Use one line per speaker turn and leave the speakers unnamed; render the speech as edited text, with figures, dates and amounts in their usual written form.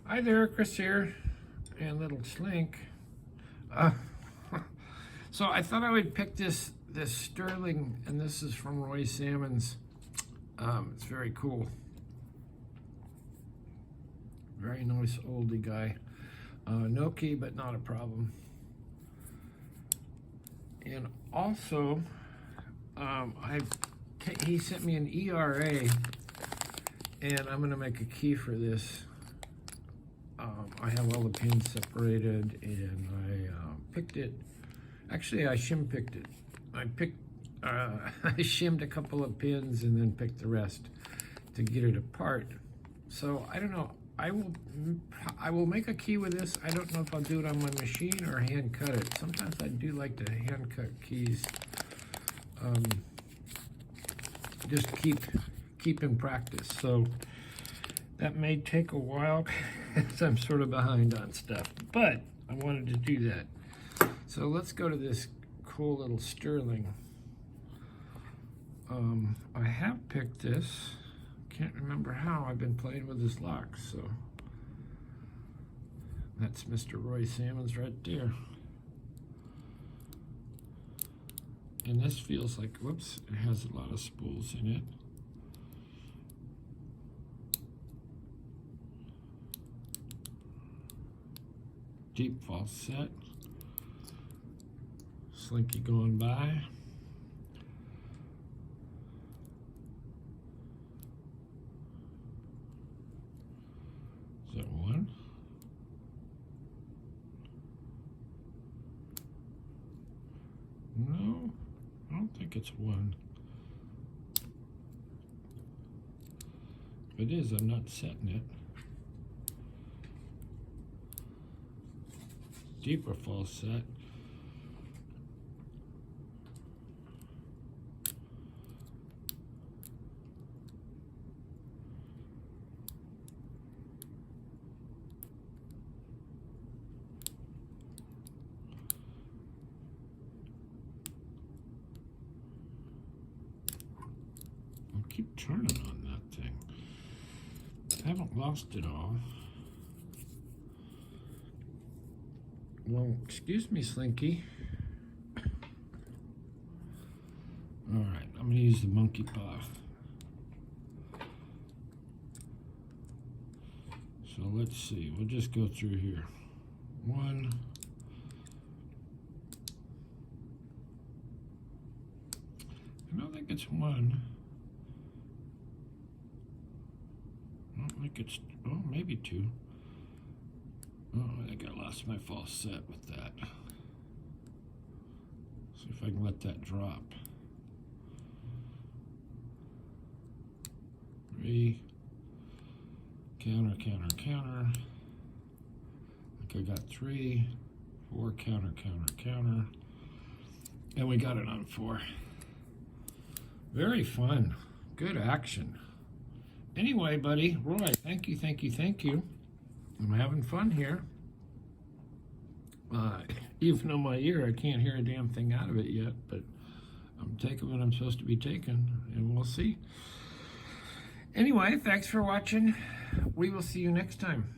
Hi there, Chris here, and little Slink. Uh, so I thought I would pick this sterling, and this is from Roy Salmon's. It's very cool. Very nice oldie guy. No key, but not a problem. And also, he sent me an ERA, and I'm gonna make a key for this. I have all the pins separated, and I picked it. Actually, I shim picked it. I shimmed a couple of pins and then picked the rest to get it apart. So I don't know. I will make a key with this. I don't know if I'll do it on my machine or hand cut it. Sometimes I do like to hand cut keys. Just keep in practice. So that may take a while because I'm sort of behind on stuff, but I wanted to do that. So let's go to this cool little sterling. I have picked this. Can't remember how. I've been playing with this lock, so that's Mr. Roy Salmon's right there. And this feels like, whoops, it has a lot of spools in it. Deep false set. Slinky going by. Is that one? No, I don't think it's one. If it is, I'm not setting it. Deeper false set. I'll keep turning on that thing. I haven't lost it all. Well, excuse me, Slinky. All right, I'm gonna use the monkey paw. So let's see, we'll just go through here. One. I don't think it's one. I don't think it's, oh, maybe two. Oh, I think I lost my false set with that. See if I can let that drop. Three. Counter, counter, counter. I think I got three. Four, counter, counter, counter. And we got it on four. Very fun. Good action. Anyway, buddy, Roy, thank you, thank you, thank you. I'm having fun here. Even on my ear, I can't hear a damn thing out of it yet, but I'm taking what I'm supposed to be taking, and we'll see. Anyway, thanks for watching. We will see you next time.